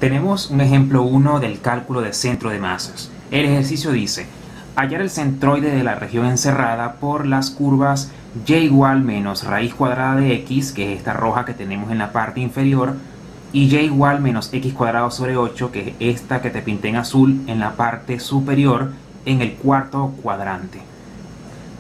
Tenemos un ejemplo 1 del cálculo de centro de masas. El ejercicio dice: hallar el centroide de la región encerrada por las curvas y igual menos raíz cuadrada de x, que es esta roja que tenemos en la parte inferior, y y igual menos x cuadrado sobre 8, que es esta que te pinté en azul en la parte superior en el cuarto cuadrante.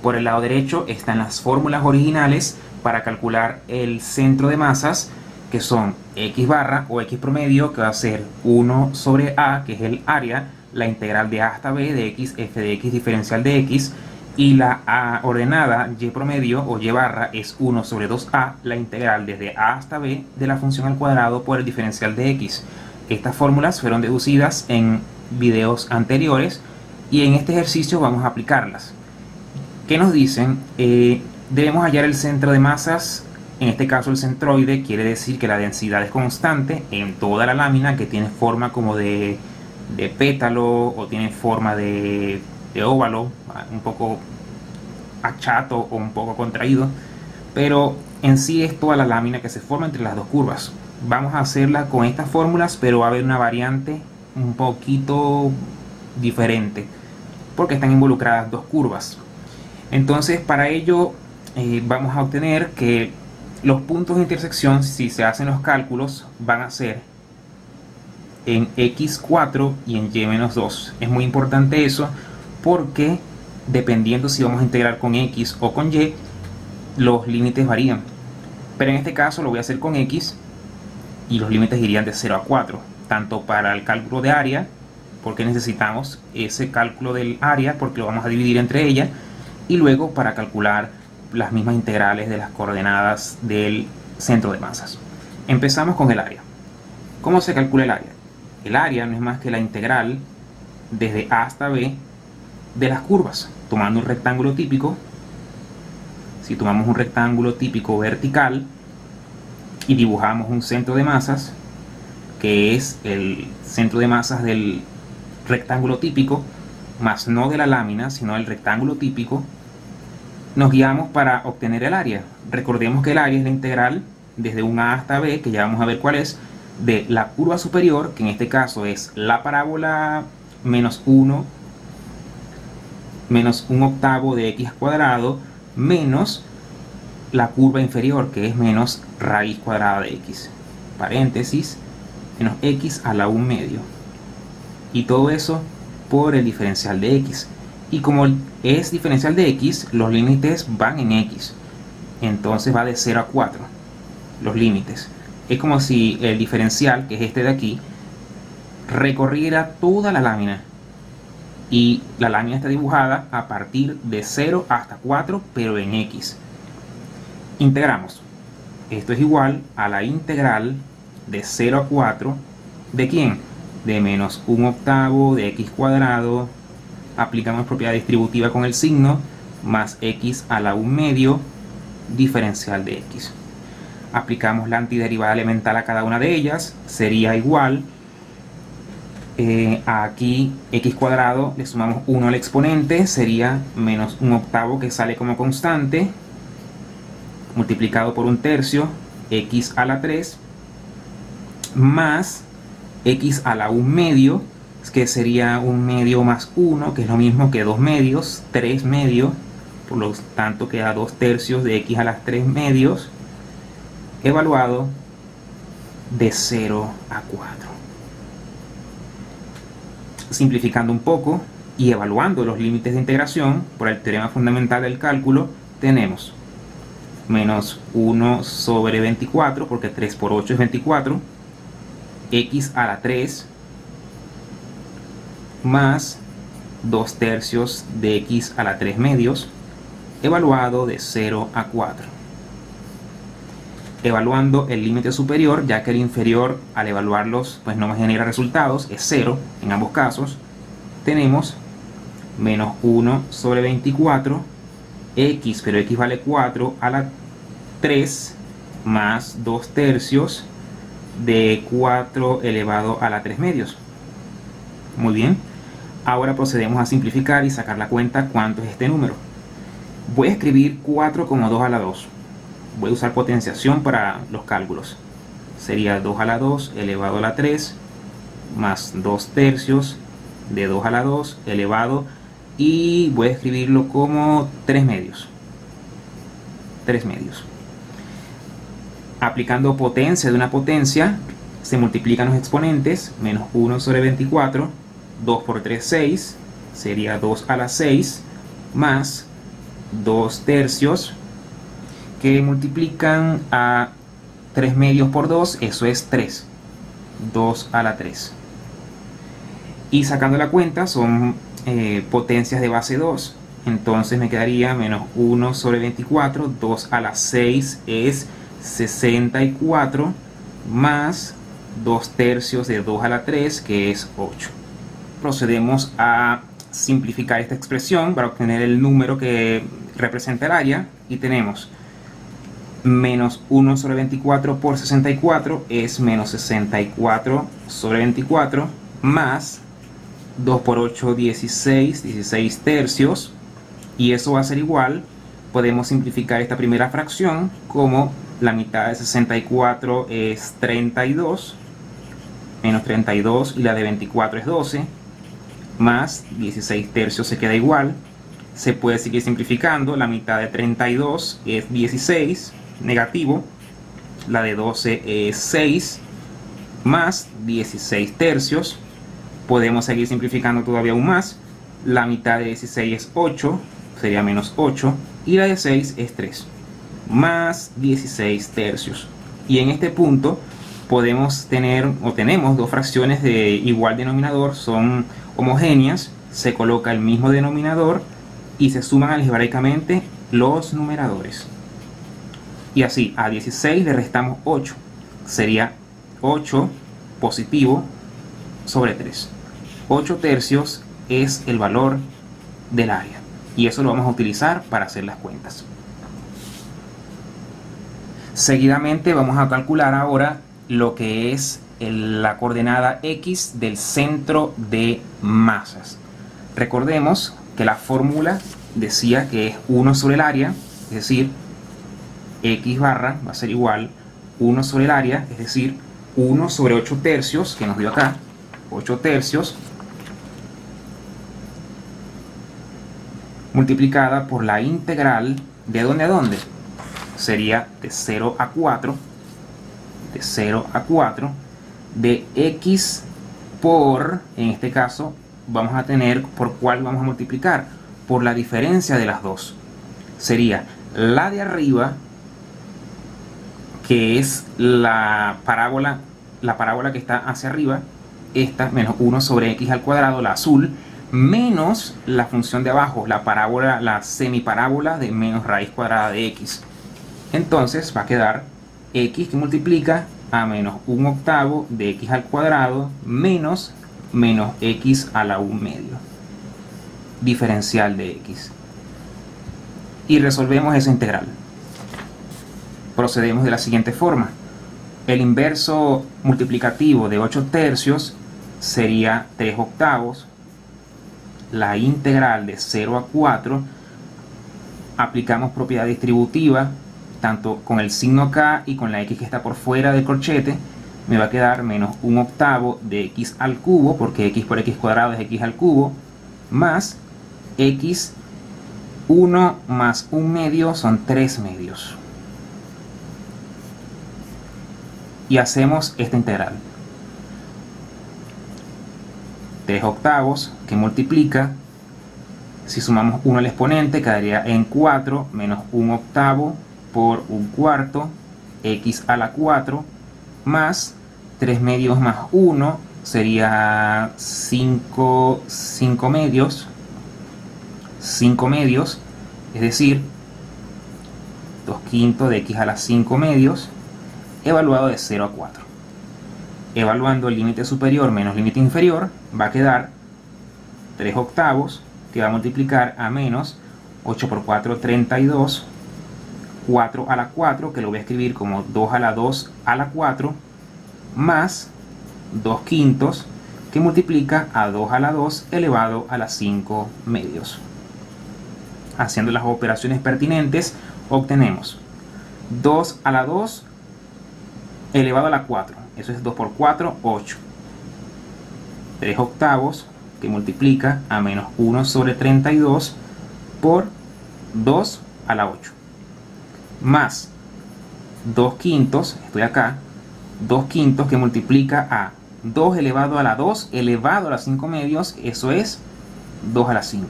Por el lado derecho están las fórmulas originales para calcular el centro de masas, que son x barra o x promedio, que va a ser 1 sobre a, que es el área, la integral de a hasta b de x, f de x diferencial de x, y la a ordenada y promedio o y barra es 1 sobre 2a, la integral desde a hasta b de la función al cuadrado por el diferencial de x. Estas fórmulas fueron deducidas en videos anteriores y en este ejercicio vamos a aplicarlas. ¿Qué nos dicen? Debemos hallar el centro de masas. En este caso el centroide quiere decir que la densidad es constante en toda la lámina, que tiene forma como de pétalo o tiene forma de óvalo, un poco achato o un poco contraído, pero en sí es toda la lámina que se forma entre las dos curvas. Vamos a hacerla con estas fórmulas, pero va a haber una variante un poquito diferente porque están involucradas dos curvas. Entonces, para ello vamos a obtener que los puntos de intersección, si se hacen los cálculos, van a ser en x4 y en y-2. Es muy importante eso porque dependiendo si vamos a integrar con x o con y, los límites varían. Pero en este caso lo voy a hacer con x y los límites irían de 0 a 4, tanto para el cálculo de área, porque necesitamos ese cálculo del área porque lo vamos a dividir entre ellas, y luego para calcular las mismas integrales de las coordenadas del centro de masas. Empezamos con el área. ¿Cómo se calcula el área? El área no es más que la integral desde a hasta b de las curvas, tomando un rectángulo típico. Si tomamos un rectángulo típico vertical y dibujamos un centro de masas, que es el centro de masas del rectángulo típico, más no de la lámina, sino del rectángulo típico, nos guiamos para obtener el área. Recordemos que el área es la integral desde un a hasta b, que ya vamos a ver cuál es, de la curva superior, que en este caso es la parábola menos 1 menos un octavo de x cuadrado, menos la curva inferior, que es menos raíz cuadrada de x, paréntesis, menos x a la 1 medio, y todo eso por el diferencial de x. Y como es diferencial de x, los límites van en x, entonces va de 0 a 4 los límites. Es como si el diferencial, que es este de aquí, recorriera toda la lámina, y la lámina está dibujada a partir de 0 hasta 4, pero en x. Integramos. Esto es igual a la integral de 0 a 4, ¿de quién? De menos un octavo de x cuadrado, aplicamos propiedad distributiva con el signo, más x a la 1 medio, diferencial de x. Aplicamos la antiderivada elemental a cada una de ellas, sería igual a aquí x cuadrado, le sumamos 1 al exponente, sería menos un octavo, que sale como constante, multiplicado por un tercio, x a la 3, más x a la 1 medio, que sería 1 medio más 1, que es lo mismo que 2 medios, 3 medios, por lo tanto queda 2 tercios de x a las 3 medios, evaluado de 0 a 4. Simplificando un poco y evaluando los límites de integración por el teorema fundamental del cálculo, tenemos menos 1 sobre 24, porque 3 por 8 es 24, x a la 3, más 2 tercios de x a la 3 medios, evaluado de 0 a 4. Evaluando el límite superior, ya que el inferior al evaluarlos pues no me genera resultados, es 0 en ambos casos, tenemos menos 1 sobre 24, x, pero x vale 4, a la 3, más 2 tercios de 4 elevado a la 3 medios. Muy bien, ahora procedemos a simplificar y sacar la cuenta cuánto es este número. Voy a escribir 4 como 2 a la 2. Voy a usar potenciación para los cálculos. Sería 2 a la 2 elevado a la 3 más 2 tercios de 2 a la 2 elevado, y voy a escribirlo como 3 medios. 3 medios. Aplicando potencia de una potencia, se multiplican los exponentes. Menos 1 sobre 24, 2 por 3, 6, sería 2 a la 6, más 2 tercios, que multiplican a 3 medios por 2, eso es 3. 2 a la 3. Y sacando la cuenta, son potencias de base 2. Entonces me quedaría menos 1 sobre 24, 2 a la 6 es 64, más 2 tercios de 2 a la 3, que es 8. Procedemos a simplificar esta expresión para obtener el número que representa el área, y tenemos menos 1 sobre 24 por 64 es menos 64 sobre 24, más 2 por 8, 16, 16 tercios, y eso va a ser igual. Podemos simplificar esta primera fracción como la mitad de 64 es 32, menos 32, y la de 24 es 12, más 16 tercios se queda igual. Se puede seguir simplificando. La mitad de 32 es 16, negativo, la de 12 es 6, más 16 tercios. Podemos seguir simplificando todavía aún más. La mitad de 16 es 8, sería menos 8, y la de 6 es 3, más 16 tercios. Y en este punto podemos tener, o tenemos, dos fracciones de igual denominador, son homogéneas, se coloca el mismo denominador y se suman algebraicamente los numeradores. Y así, a 16 le restamos 8, sería 8 positivo sobre 3. 8 tercios es el valor del área, y eso lo vamos a utilizar para hacer las cuentas. Seguidamente vamos a calcular ahora lo que es la coordenada X del centro de masas. Recordemos que la fórmula decía que es 1 sobre el área, es decir, X barra va a ser igual 1 sobre el área, es decir, 1 sobre 8 tercios, que nos dio acá, 8 tercios, multiplicada por la integral de dónde a dónde. Sería de 0 a 4, de 0 a 4, de X por, en este caso, vamos a tener, ¿por cuál vamos a multiplicar? Por la diferencia de las dos. Sería la de arriba, que es la parábola que está hacia arriba, esta, menos 1 sobre X al cuadrado, la azul, menos la función de abajo, la parábola, la semiparábola de menos raíz cuadrada de X. Entonces va a quedar X que multiplica a menos 1/8 de X al cuadrado menos X a la 1/2, diferencial de X. Y resolvemos esa integral. Procedemos de la siguiente forma. El inverso multiplicativo de 8 tercios sería 3/8. La integral de 0 a 4, aplicamos propiedad distributiva, tanto con el signo acá y con la X que está por fuera del corchete, me va a quedar menos 1/8 de X al cubo, porque X por X cuadrado es X al cubo, más X, 1 más 1/2 son 3 medios. Y hacemos esta integral. 3/8 que multiplica, si sumamos 1 al exponente quedaría en 4 menos 1/8 por 1/4 X a la 4, más 3 medios más 1 sería 5 medios, 5 medios, es decir, 2/5 de X a la 5 medios, evaluado de 0 a 4. Evaluando el límite superior menos límite inferior, va a quedar 3/8, que va a multiplicar a menos 8 por 4, 32, 4 a la 4, que lo voy a escribir como 2 a la 2 a la 4, más 2/5, que multiplica a 2 a la 2 elevado a la 5 medios. Haciendo las operaciones pertinentes, obtenemos 2 a la 2 elevado a la 4, eso es 2 por 4, 8, 3 octavos que multiplica a menos 1 sobre 32 por 2 a la 8, más 2 quintos, estoy acá, 2 quintos que multiplica a 2 elevado a la 2 elevado a la 5 medios, eso es 2 a la 5.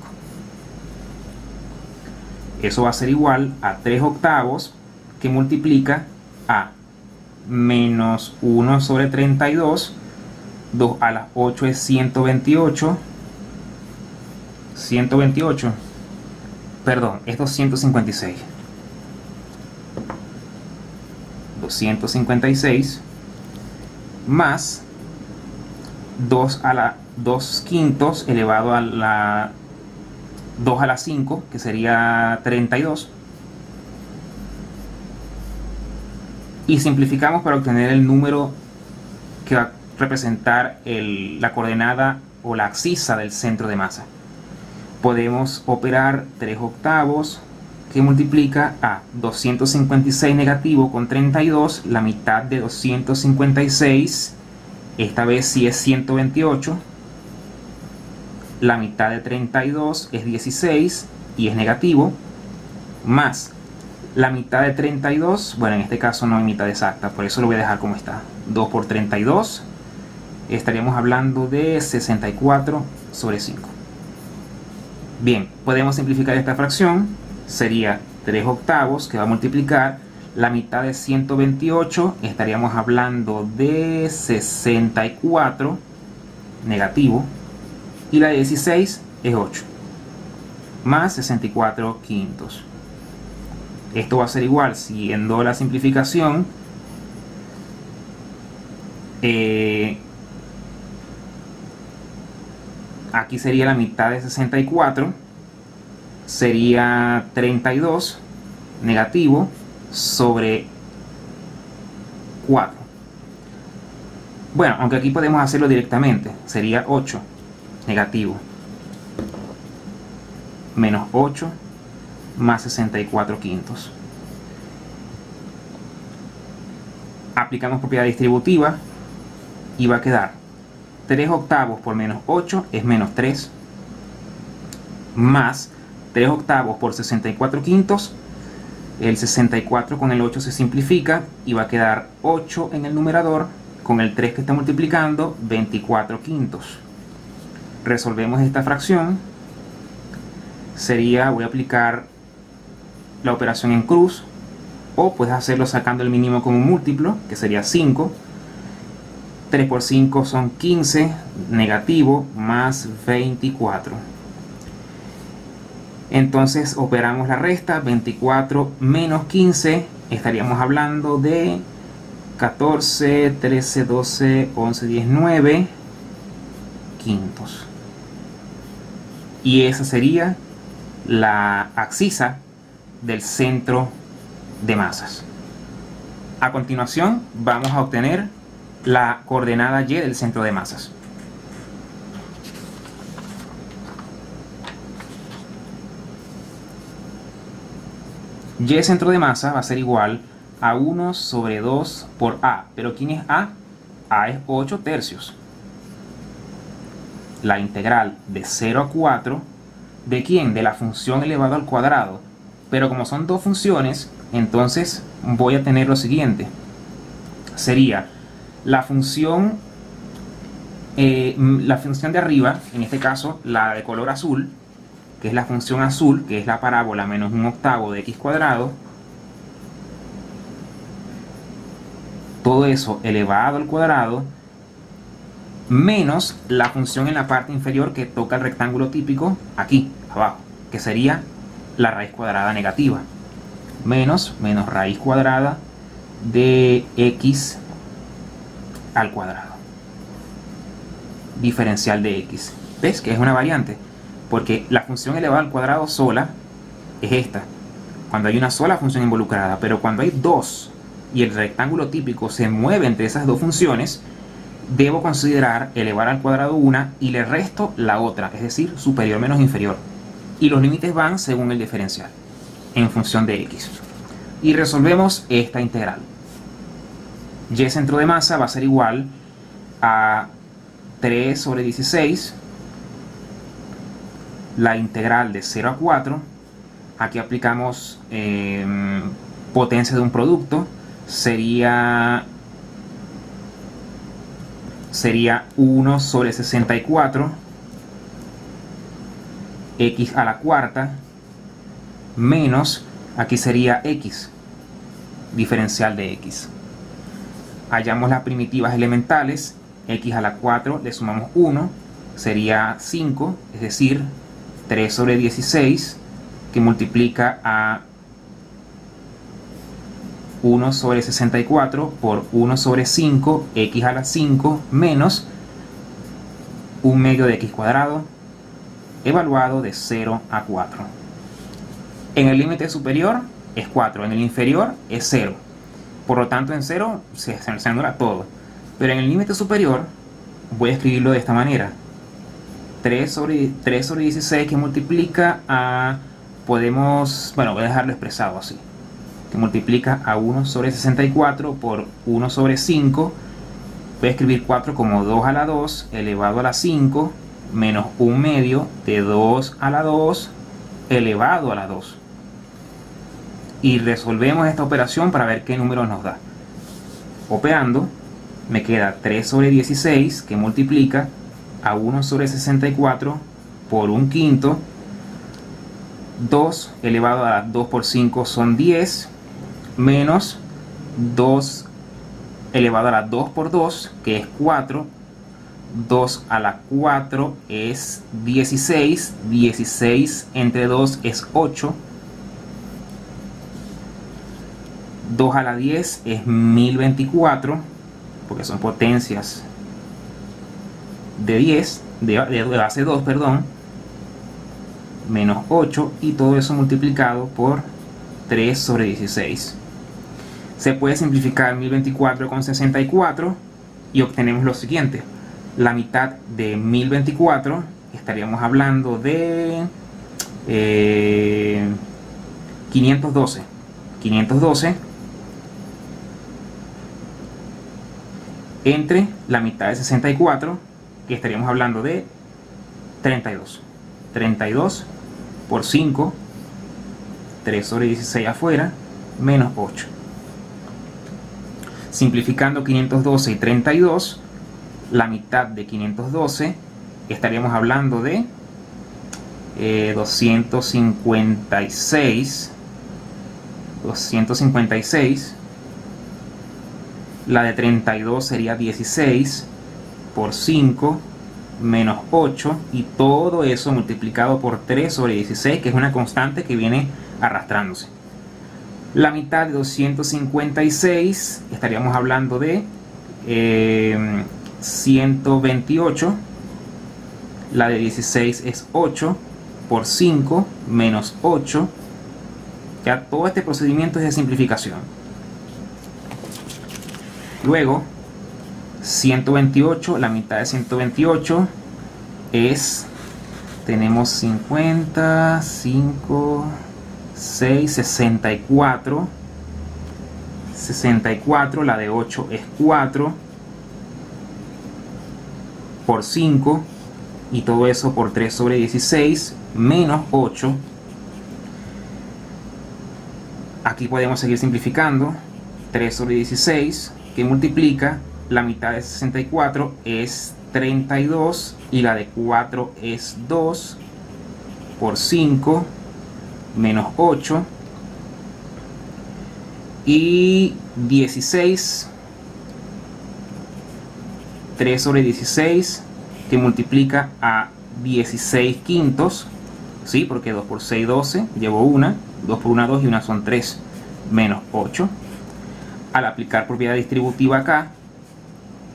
Eso va a ser igual a 3 octavos que multiplica a menos 1 sobre 32, 2 a la 8 es 128, perdón, es 256. 256 más 2 quintos elevado a la 2 a la 5, que sería 32. Y simplificamos para obtener el número que va a representar la coordenada o la abscisa del centro de masa. Podemos operar 3 octavos que multiplica a 256 negativo con 32, la mitad de 256, esta vez sí es 128, la mitad de 32 es 16 y es negativo, más la mitad de 32, bueno, en este caso no hay mitad exacta, por eso lo voy a dejar como está, 2 por 32, estaríamos hablando de 64 sobre 5. Bien, podemos simplificar esta fracción. Sería 3 octavos que va a multiplicar la mitad de 128, estaríamos hablando de 64 negativo, y la de 16 es 8, más 64 quintos. Esto va a ser igual, siguiendo la simplificación, aquí sería la mitad de 64, sería 32 negativo sobre 4. Bueno, aunque aquí podemos hacerlo directamente, sería 8 negativo menos 8 más 64 quintos. Aplicamos propiedad distributiva y va a quedar 3 octavos por menos 8 es menos 3, más 3 octavos por 64 quintos, el 64 con el 8 se simplifica y va a quedar 8 en el numerador, con el 3 que está multiplicando, 24 quintos. Resolvemos esta fracción, sería, voy a aplicar la operación en cruz, o puedes hacerlo sacando el mínimo como un múltiplo, que sería 5, 3 por 5 son 15, negativo, más 24. Entonces operamos la resta, 24 menos 15, estaríamos hablando de 14, 13, 12, 11, 10, 9 quintos. Y esa sería la abscisa del centro de masas. A continuación vamos a obtener la coordenada y del centro de masas. Y el centro de masa va a ser igual a 1 sobre 2 por A. ¿Pero quién es A? A es 8 tercios. La integral de 0 a 4, ¿de quién? De la función elevado al cuadrado. Pero como son dos funciones, entonces voy a tener lo siguiente. Sería la función de arriba, en este caso la de color azul, que es la función azul, que es la parábola menos un octavo de x cuadrado, todo eso elevado al cuadrado, menos la función en la parte inferior que toca el rectángulo típico, aquí, abajo, que sería la raíz cuadrada negativa, menos raíz cuadrada de x al cuadrado, diferencial de x. ¿Ves que es una variante? Porque la función elevada al cuadrado sola es esta, cuando hay una sola función involucrada, pero cuando hay dos y el rectángulo típico se mueve entre esas dos funciones, debo considerar elevar al cuadrado una y le resto la otra, es decir, superior menos inferior. Y los límites van según el diferencial, en función de x. Y resolvemos esta integral. Y centro de masa va a ser igual a 3 sobre 16, la integral de 0 a 4. Aquí aplicamos potencia de un producto, sería 1 sobre 64 x a la cuarta menos, aquí sería x, diferencial de x. Hallamos las primitivas elementales, x a la 4 le sumamos 1, sería 5, es decir, 3 sobre 16 que multiplica a 1 sobre 64 por 1 sobre 5, x a la 5 menos 1 medio de x cuadrado, evaluado de 0 a 4. En el límite superior es 4, en el inferior es 0. Por lo tanto, en 0 se anula todo. Pero en el límite superior voy a escribirlo de esta manera. 3 sobre 16 que multiplica a... podemos... bueno, voy a dejarlo expresado así. Que multiplica a 1 sobre 64 por 1 sobre 5. Voy a escribir 4 como 2 a la 2 elevado a la 5 menos 1 medio de 2 a la 2 elevado a la 2. Y resolvemos esta operación para ver qué número nos da. Operando, me queda 3 sobre 16 que multiplica a 1 sobre 64 por 1 quinto. 2 elevado a la 2 por 5 son 10, menos 2 elevado a la 2 por 2, que es 4. 2 a la 4 es 16. 16 entre 2 es 8. 2 a la 10 es 1024, porque son potencias de 10, de base 2, perdón, menos 8, y todo eso multiplicado por 3 sobre 16. Se puede simplificar 1024 con 64 y obtenemos lo siguiente. La mitad de 1024 estaríamos hablando de 512. 512 entre la mitad de 64, que estaríamos hablando de 32. 32 por 5, 3 sobre 16 afuera, menos 8. Simplificando 512 y 32, la mitad de 512, estaríamos hablando de 256. 256. La de 32 sería 16 por 5 menos 8, y todo eso multiplicado por 3 sobre 16, que es una constante que viene arrastrándose. La mitad de 256 estaríamos hablando de 128. La de 16 es 8 por 5 menos 8. Ya todo este procedimiento es de simplificación. Luego 128, la mitad de 128 es, tenemos 50, 5, 6, 64. 64, la de 8 es 4 por 5, y todo eso por 3 sobre 16 menos 8. Aquí podemos seguir simplificando. 3 sobre 16 que multiplica, la mitad de 64 es 32, y la de 4 es 2 por 5 menos 8, y 16, 3 sobre 16 que multiplica a 16 quintos, ¿sí? Porque 2 por 6, 12, llevo una, 2 por 1, 2, y una son 3, menos 8. Al aplicar propiedad distributiva acá,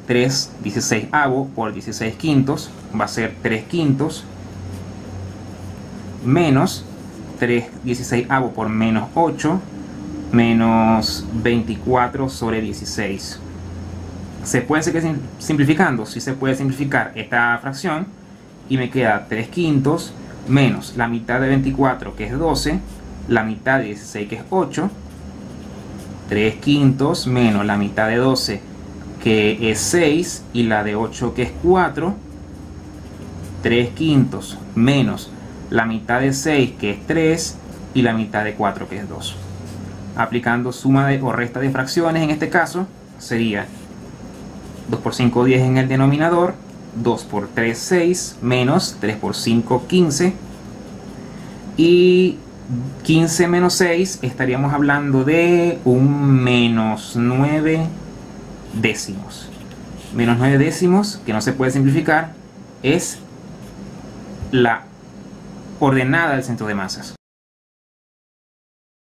3 16avo por 16 quintos va a ser 3 quintos, menos 3 16avo por menos 8, menos 24 sobre 16. ¿Se puede seguir simplificando? Sí, se puede simplificar esta fracción, y me queda 3 quintos menos la mitad de 24, que es 12, la mitad de 16, que es 8, 3 quintos menos la mitad de 12, que es 6, y la de 8, que es 4, 3 quintos, menos la mitad de 6, que es 3, y la mitad de 4, que es 2. Aplicando suma o resta de fracciones, en este caso sería 2 por 5, 10 en el denominador, 2 por 3, 6, menos 3 por 5, 15, y 15 menos 6 estaríamos hablando de un menos 9 décimos. Menos 9 décimos, que no se puede simplificar, es la ordenada del centro de masas.